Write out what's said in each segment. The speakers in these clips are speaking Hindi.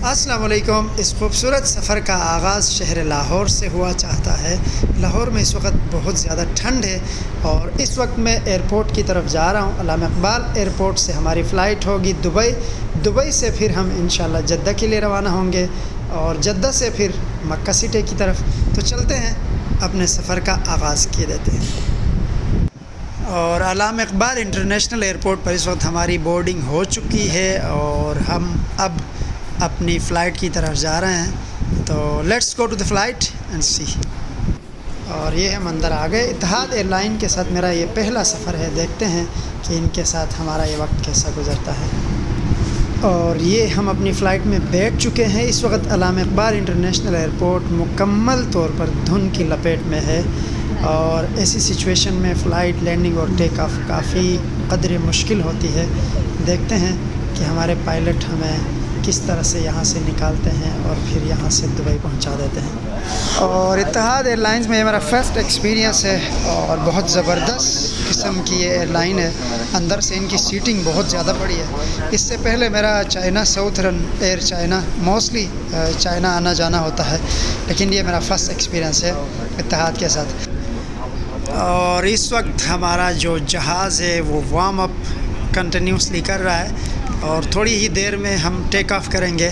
अस्सलाम वालेकुम। इस खूबसूरत सफ़र का आगाज़ शहर लाहौर से हुआ चाहता है। लाहौर में इस वक्त बहुत ज़्यादा ठंड है और इस वक्त मैं एयरपोर्ट की तरफ जा रहा हूँ। अल्लामा इकबाल एयरपोर्ट से हमारी फ़्लाइट होगी दुबई से फिर हम इंशाल्लाह जद्दा के लिए रवाना होंगे और जद्दा से फिर मक्का सिटी की तरफ। तो चलते हैं, अपने सफ़र का आगाज़ किए देते हैं। और अल्लामा इकबाल इंटरनेशनल एयरपोर्ट पर इस वक्त हमारी बोर्डिंग हो चुकी है और हम अब अपनी फ़्लाइट की तरफ जा रहे हैं। तो let's go to the flight and see. और ये हम अंदर आ गए। इत्तेहाद एयरलाइन के साथ मेरा ये पहला सफ़र है। देखते हैं कि इनके साथ हमारा ये वक्त कैसा गुज़रता है। और ये हम अपनी फ़्लाइट में बैठ चुके हैं। इस वक्त अल्लामा इकबाल इंटरनेशनल एयरपोर्ट मुकम्मल तौर पर धुंध की लपेट में है और ऐसी सिचुएशन में फ़्लाइट लैंडिंग और टेक ऑफ काफ़ी कदरे मुश्किल होती है। देखते हैं कि हमारे पायलट हमें किस तरह से यहाँ से निकालते हैं और फिर यहाँ से दुबई पहुँचा देते हैं। और इत्तेहाद एयरलाइंस में मेरा फ़र्स्ट एक्सपीरियंस है और बहुत ज़बरदस्त किस्म की ये एयरलाइन है। अंदर से इनकी सीटिंग बहुत ज़्यादा बड़ी है। इससे पहले मेरा China southern air China mostly China आना जाना होता है, लेकिन ये मेरा फ़र्स्ट एक्सपीरियंस है इत्तेहाद के साथ। और इस वक्त हमारा जो जहाज़ है वो वार्म अप कंटिन्यूसली कर रहा है और थोड़ी ही देर में हम टेक ऑफ करेंगे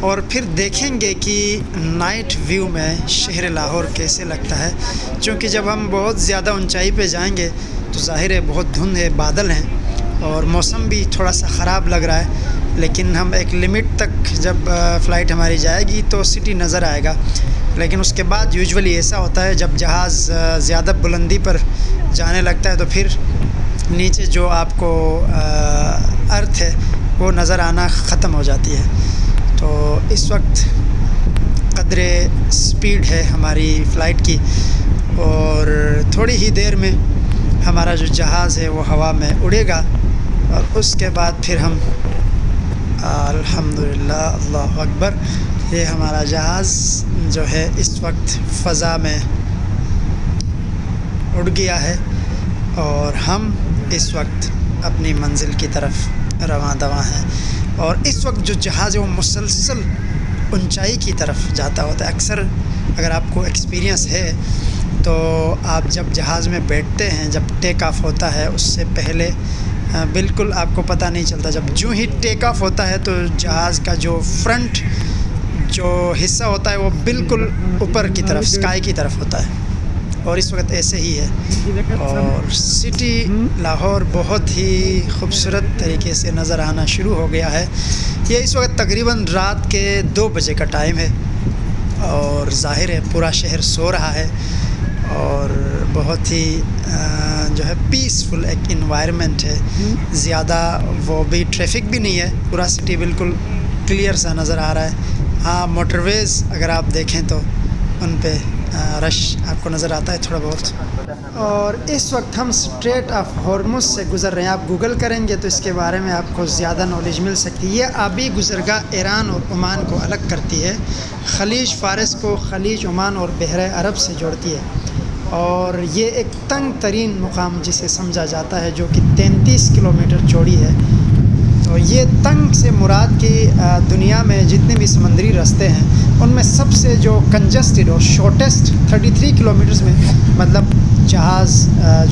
और फिर देखेंगे कि नाइट व्यू में शहर लाहौर कैसे लगता है। क्योंकि जब हम बहुत ज़्यादा ऊंचाई पे जाएंगे तो ज़ाहिर है बहुत धुंध है, बादल हैं और मौसम भी थोड़ा सा ख़राब लग रहा है। लेकिन हम एक लिमिट तक जब फ़्लाइट हमारी जाएगी तो सिटी नज़र आएगा। लेकिन उसके बाद यूजुअली ऐसा होता है जब जहाज़ ज़्यादा बुलंदी पर जाने लगता है तो फिर नीचे जो आपको अर्थ है वो नज़र आना ख़त्म हो जाती है। तो इस वक्त कदरे स्पीड है हमारी फ़्लाइट की और थोड़ी ही देर में हमारा जो जहाज़ है वो हवा में उड़ेगा और उसके बाद फिर हम अल्हम्दुलिल्लाह अल्लाहु अकबर, ये हमारा जहाज़ जो है इस वक्त फ़ज़ा में उड़ गया है और हम इस वक्त अपनी मंजिल की तरफ रवां दवां हैं। और इस वक्त जो जहाज़ है वो मुसलसल ऊंचाई की तरफ जाता होता है। अक्सर अगर आपको एक्सपीरियंस है तो आप जब जहाज़ में बैठते हैं, जब टेक ऑफ होता है उससे पहले बिल्कुल आपको पता नहीं चलता। जब जो ही टेक ऑफ होता है तो जहाज़ का जो फ्रंट जो हिस्सा होता है वो बिल्कुल ऊपर की तरफ स्काई की तरफ होता है और इस वक्त ऐसे ही है। और सिटी लाहौर बहुत ही खूबसूरत तरीके से नज़र आना शुरू हो गया है। ये इस वक्त तकरीबन रात के 2 बजे का टाइम है और ज़ाहिर है पूरा शहर सो रहा है और बहुत ही जो है पीसफुल एक इन्वायरमेंट है। ज़्यादा वो भी ट्रैफिक भी नहीं है, पूरा सिटी बिल्कुल क्लियर सा नज़र आ रहा है। हाँ, मोटरवेज़ अगर आप देखें तो उन पे रश आपको नज़र आता है थोड़ा बहुत। और इस वक्त हम स्ट्रेट ऑफ हॉर्मुज़ से गुज़र रहे हैं। आप गूगल करेंगे तो इसके बारे में आपको ज़्यादा नॉलेज मिल सकती है। ये आबी गुज़रगाह ईरान और ओमान को अलग करती है, खलीज फ़ारस को खलीज ओमान और बहरे अरब से जोड़ती है। और ये एक तंग तरीन मुकाम जिसे समझा जाता है जो कि 33 किलोमीटर चौड़ी है। तो ये तंग से मुराद की दुनिया में जितने भी समंदरी रास्ते हैं उनमें सबसे जो कंजस्टेड और शॉर्टेस्ट 33 किलोमीटर्स में मतलब जहाज़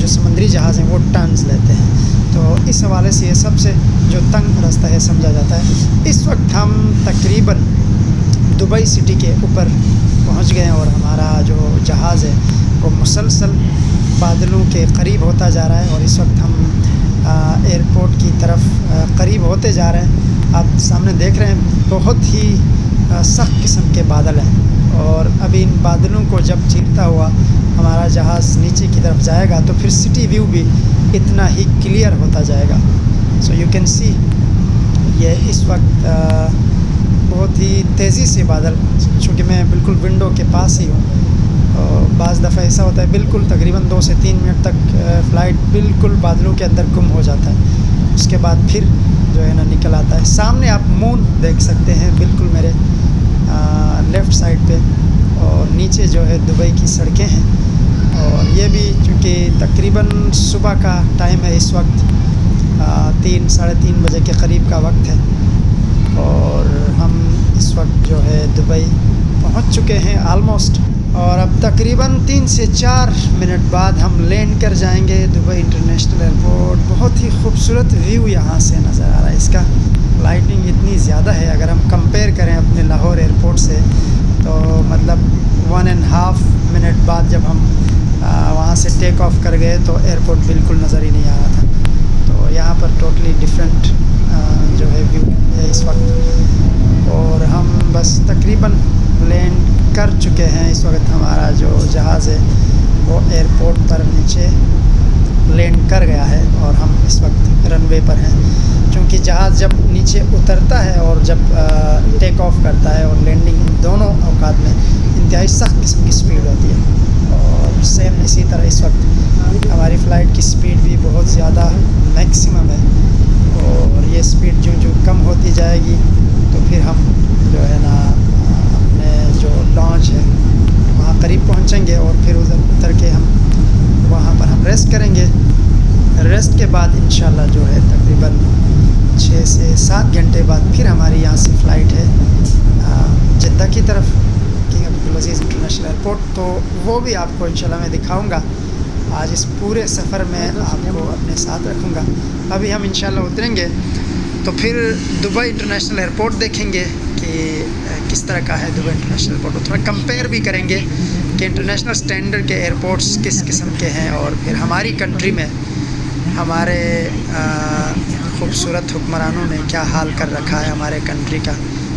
जो समंदरी जहाज़ हैं वो टर्न्स लेते हैं। तो इस हवाले से ये सबसे जो तंग रास्ता है समझा जाता है। इस वक्त हम तकरीबन दुबई सिटी के ऊपर पहुंच गए हैं और हमारा जो जहाज़ है वो मुसलसल बादलों के करीब होता जा रहा है और इस वक्त हम एयरपोर्ट की तरफ करीब होते जा रहे हैं। आप सामने देख रहे हैं बहुत ही सख्त किस्म के बादल हैं और अभी इन बादलों को जब चीरता हुआ हमारा जहाज़ नीचे की तरफ जाएगा तो फिर सिटी व्यू भी इतना ही क्लियर होता जाएगा। सो यू कैन सी ये इस वक्त बहुत ही तेज़ी से बादल, चूँकि मैं बिल्कुल विंडो के पास ही हूँ, बाज़ दफ़ा ऐसा होता है बिल्कुल तकरीबन 2 से 3 मिनट तक फ़्लाइट बिल्कुल बादलों के अंदर गुम हो जाता है। उसके बाद फिर जो है ना निकल आता है। सामने आप मून देख सकते हैं बिल्कुल मेरे लेफ़्ट साइड पे और नीचे जो है दुबई की सड़कें हैं। और ये भी चूँकि तकरीबन सुबह का टाइम है, इस वक्त 3 साढ़े 3 बजे के करीब का वक्त है और हम इस वक्त जो है दुबई पहुंच चुके हैं ऑलमोस्ट, और अब तकरीबन 3 से 4 मिनट बाद हम लैंड कर जाएंगे दुबई इंटरनेशनल एयरपोर्ट। बहुत ही खूबसूरत व्यू यहाँ से नज़र आ रहा है। इसका लाइटिंग इतनी ज़्यादा है, अगर हम कंपेयर करें अपने लाहौर एयरपोर्ट से तो मतलब 1.5 मिनट बाद जब हम वहाँ से टेक ऑफ कर गए तो एयरपोर्ट बिल्कुल नज़र ही नहीं आ रहा था। तो यहाँ पर टोटली डिफरेंट जो है व्यू है इस वक्त, और हम बस तकरीबन लैंड कर चुके हैं। इस वक्त हमारा जो जहाज़ है वो एयरपोर्ट पर नीचे लैंड कर गया है और हम इस वक्त रनवे पर हैं। क्योंकि जहाज़ जब नीचे उतरता है और जब टेक ऑफ करता है और लैंडिंग, इन दोनों औकात में इंतहाई सख्त किस्म की स्पीड होती है। और सेम इसी तरह इस वक्त हमारी फ़्लाइट की स्पीड भी बहुत ज़्यादा मैक्सिमम है, और ये स्पीड जो कम होती जाएगी तो फिर हम जो है ना अपने जो लॉन्च है वहाँ करीब पहुँचेंगे, और फिर उधर उतर के हम वहाँ पर हम रेस्ट करेंगे। रेस्ट के बाद इंशाल्लाह जो है तकरीबन 6 से 7 घंटे बाद फिर हमारी यहाँ से फ़्लाइट है जद्दा की तरफ, किंग अब्दुल अज़ीज़ इंटरनेशनल एयरपोर्ट। तो वो भी आपको इंशाल्लाह मैं दिखाऊंगा। आज इस पूरे सफ़र में आपको अपने साथ रखूँगा। अभी हम इंशाल्लाह उतरेंगे तो फिर दुबई इंटरनेशनल एयरपोर्ट देखेंगे कि किस तरह का है दुबई इंटरनेशनल एयरपोर्ट। थोड़ा कंपेयर भी करेंगे कि इंटरनेशनल स्टैंडर्ड के एयरपोर्ट्स किस किस्म के हैं, और फिर हमारी कंट्री में हमारे खूबसूरत हुक्मरानों ने क्या हाल कर रखा है हमारे कंट्री का।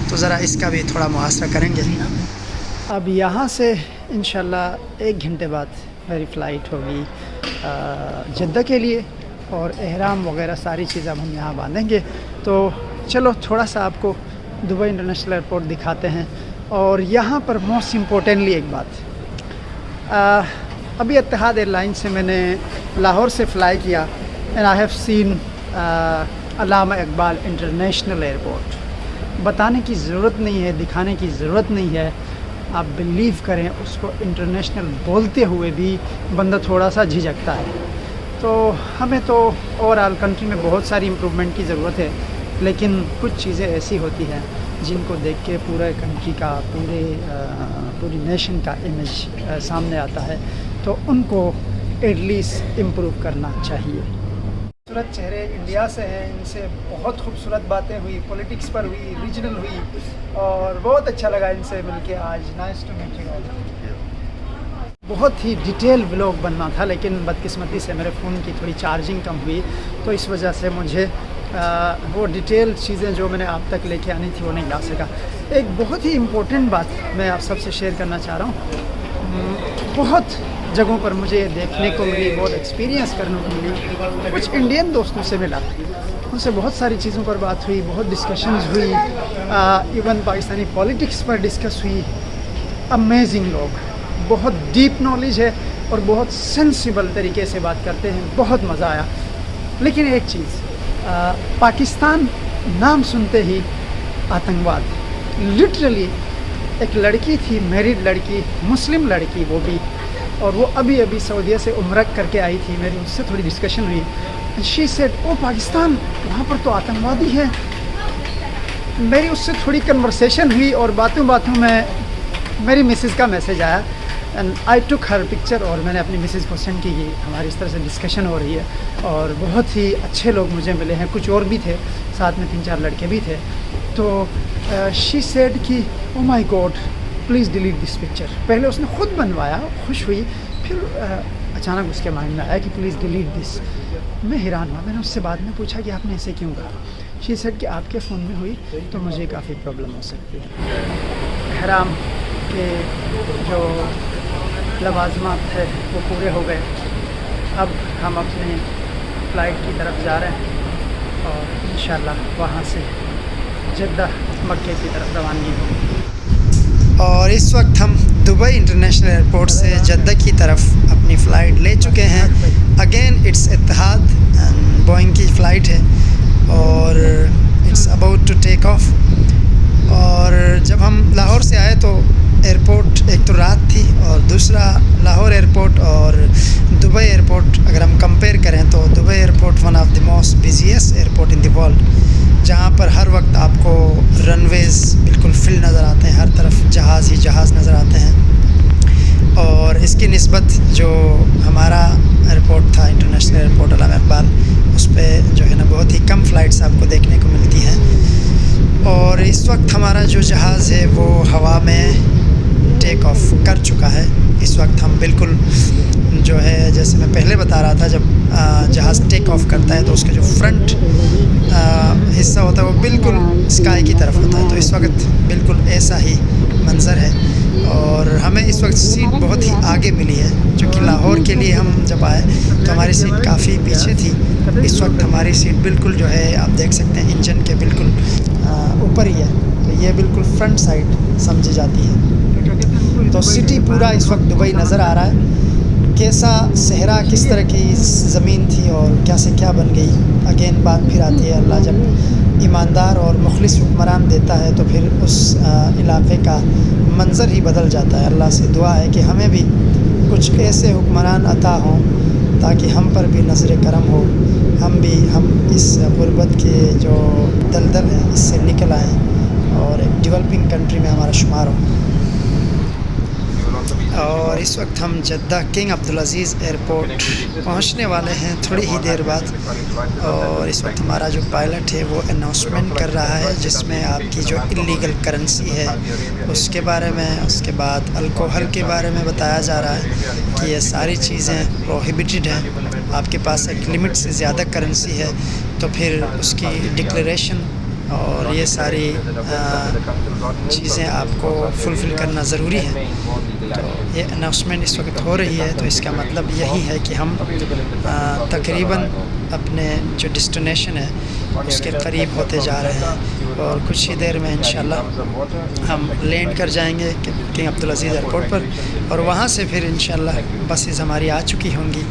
तो ज़रा इसका भी थोड़ा मुहासरा करेंगे। अब यहाँ से इंशाल्लाह 1 घंटे बाद मेरी फ़्लाइट होगी जद्दा के लिए, और एहराम वगैरह सारी चीज़ अब हम यहाँ बांधेंगे। तो चलो थोड़ा सा आपको दुबई इंटरनेशनल एयरपोर्ट दिखाते हैं। और यहाँ पर मोस्ट इम्पोर्टेंटली एक बात, अभी इत्तेहाद एयरलाइन से मैंने लाहौर से फ़्लाई किया, and I have seen Allama Iqbal international airport. बताने की ज़रूरत नहीं है, दिखाने की ज़रूरत नहीं है। आप बिलीव करें, उसको इंटरनेशनल बोलते हुए भी बंदा थोड़ा सा झिझकता है। तो हमें तो ओवरऑल कंट्री में बहुत सारी इम्प्रूवमेंट की ज़रूरत है, लेकिन कुछ चीज़ें ऐसी होती हैं जिनको देख के पूरे कंट्री का, पूरी नेशन का इमेज सामने आता है, तो उनको एटलीस्ट इम्प्रूव करना चाहिए। खूबसूरत चेहरे इंडिया से हैं, इनसे बहुत खूबसूरत बातें हुई, पॉलिटिक्स पर हुई, रीजनल हुई, और बहुत अच्छा लगा इनसे मिलके आज। Nice to meet you all. बहुत ही डिटेल व्लॉग बनना था, लेकिन बदकिस्मती से मेरे फ़ोन की थोड़ी चार्जिंग कम हुई, तो इस वजह से मुझे वो डिटेल चीज़ें जो मैंने आप तक लेके आनी थी वो नहीं ला सका। एक बहुत ही इम्पोर्टेंट बात मैं आप सबसे शेयर करना चाह रहा हूँ। बहुत जगहों पर मुझे देखने को मिली, बहुत एक्सपीरियंस करने को मिली। कुछ इंडियन दोस्तों से मिला, उनसे बहुत सारी चीज़ों पर बात हुई, बहुत डिस्कशंस हुई, इवन पाकिस्तानी पॉलिटिक्स पर डिस्कस हुई। अमेजिंग लोग, बहुत डीप नॉलेज है और बहुत सेंसिबल तरीके से बात करते हैं, बहुत मज़ा आया। लेकिन एक चीज़, पाकिस्तान नाम सुनते ही आतंकवाद, लिटरली एक लड़की थी, मैरिड लड़की, मुस्लिम लड़की वो भी, और वो अभी अभी सऊदीया से उम्रा करके आई थी। मेरी उससे थोड़ी डिस्कशन हुई। शी सेड, ओ पाकिस्तान, वहाँ पर तो आतंकवादी है। मेरी उससे थोड़ी कन्वर्सेशन हुई, और बातों बातों में मेरी मिसेज़ का मैसेज आया, and I took her picture, और मैंने अपनी मिसेज़ को सेंड की। हमारी इस तरह से डिस्कशन हो रही है, और बहुत ही अच्छे लोग मुझे मिले हैं। कुछ और भी थे साथ में, 3-4 लड़के भी थे। तो शी सेड कि oh my God, please delete this picture. पहले उसने ख़ुद बनवाया, खुश हुई, फिर अचानक उसके माइंड में आया कि प्लीज़ डिलीट दिस। मैं हैरान हुआ। मैंने उससे बाद में पूछा कि आपने ऐसे क्यों कहा। शी सेड कि आपके फ़ोन में हुई तो मुझे काफ़ी प्रॉब्लम हो सकती है। हराम के जो लवाज़मात थे वो पूरे हो गए। अब हम अपने फ़्लाइट की तरफ जा रहे हैं, और इंशाल्लाह वहाँ से जद्दा मक्के की तरफ रवानगी होगी। और इस वक्त हम दुबई इंटरनेशनल एयरपोर्ट से जद्दा की तरफ अपनी फ़्लाइट ले चुके हैं। Again it's Etihad and Boeing की फ़्लाइट है, और it's about to take off. और जब हम लाहौर से आए तो एयरपोर्ट, एक तो रात थी, और दूसरा लाहौर एयरपोर्ट और दुबई एयरपोर्ट अगर हम कंपेयर करें तो Dubai airport one of the most busiest airport in the world, जहाँ पर हर वक्त आपको रनवेज़ बिल्कुल फुलफिल नज़र आते हैं, हर तरफ जहाज़ ही जहाज़ नज़र आते हैं। और इसकी निस्बत जो हमारा एयरपोर्ट था, इंटरनेशनल एयरपोर्ट अल्लामा इकबाल, उस पे जो है ना बहुत ही कम फ़्लाइट्स आपको देखने को मिलती हैं। और इस वक्त हमारा जो जहाज़ है वो हवा में टेक ऑफ कर चुका है। इस वक्त हम बिल्कुल जो है, जैसे मैं पहले बता रहा था, जब जहाज़ टेक ऑफ करता है तो उसका जो फ्रंट हिस्सा होता है वो बिल्कुल स्काई की तरफ होता है। तो इस वक्त बिल्कुल ऐसा ही मंज़र है। और हमें इस वक्त सीट बहुत ही आगे मिली है, क्योंकि लाहौर के लिए हम जब आए तो हमारी सीट काफ़ी पीछे थी। इस वक्त हमारी सीट बिल्कुल जो है आप देख सकते हैं इंजन के बिल्कुल ऊपर ही है। तो ये बिल्कुल फ्रंट साइड समझी जाती है। तो सिटी पूरा इस वक्त दुबई नज़र आ रहा है। कैसा सहरा, किस तरह की ज़मीन थी और क्या से क्या बन गई। अगेन बात फिर आती है, अल्लाह जब ईमानदार और मुखलिस हुक्मरान देता है तो फिर उस इलाक़े का मंज़र ही बदल जाता है। अल्लाह से दुआ है कि हमें भी कुछ ऐसे हुक्मरान अता हों ताकि हम पर भी नज़र करम हो, हम इस गुर्बत के जो दलदल है इससे निकल आएँ और एक डेवलपिंग कंट्री में हमारा शुमार हो। और इस वक्त हम जद्दा किंग अब्दुल अज़ीज़ एयरपोर्ट पहुंचने वाले हैं थोड़ी ही देर बाद। और इस वक्त हमारा जो पायलट है वो अनाउंसमेंट कर रहा है, जिसमें आपकी जो इलीगल करेंसी है उसके बारे में, उसके बाद अल्कोहल के बारे में बताया जा रहा है कि ये सारी चीज़ें प्रोहिबिटेड हैं। आपके पास एक लिमिट से ज़्यादा करेंसी है तो फिर उसकी डिक्लेरेशन और ये सारी चीज़ें आपको फुलफ़िल करना ज़रूरी है। तो ये अनाउंसमेंट इस वक्त हो रही है, तो इसका मतलब यही है कि हम तकरीबन अपने जो डेस्टिनेशन है उसके करीब होते जा रहे हैं। और कुछ ही देर में इंशाल्लाह हम लैंड कर जाएंगे किंग अब्दुल अज़ीज़ एयरपोर्ट पर, और वहाँ से फिर इंशाल्लाह बसेस हमारी आ चुकी होंगी,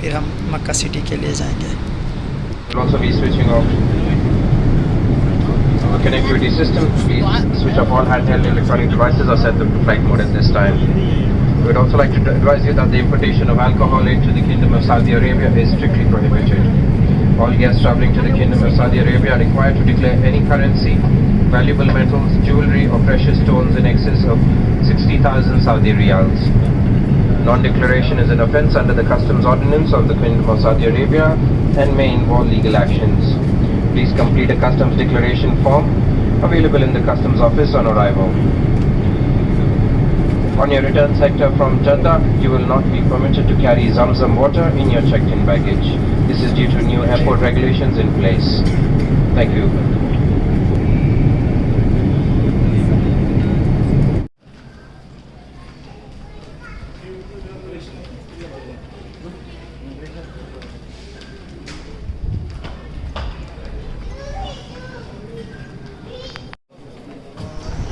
फिर हम मक्का सिटी के लिए जाएंगे। Connectivity system, please switch off all handheld electronic devices or set them to flight mode at this time. We would also like to advise you that the importation of alcohol into the Kingdom of Saudi Arabia is strictly prohibited. All guests traveling to the Kingdom of Saudi Arabia are required to declare any currency, valuable metals, jewelry or precious stones in excess of 60,000 Saudi riyals. Non-declaration is an offence under the customs ordinance of the Kingdom of Saudi Arabia and may involve legal actions. Please complete a customs declaration form available in the customs office on arrival. On your return sector from Jeddah, you will not be permitted to carry Zamzam water in your checked-in baggage. This is due to new airport regulations in place. Thank you.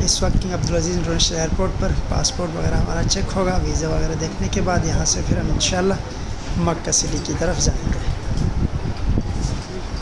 इस वक्त किंग अब्दुल अज़ीज़ इंटरनेशनल एयरपोर्ट पर पासपोर्ट वगैरह हमारा चेक होगा, वीज़ा वगैरह देखने के बाद यहाँ से फिर हम इंशाल्लाह मक्का सिटी की तरफ जाएंगे।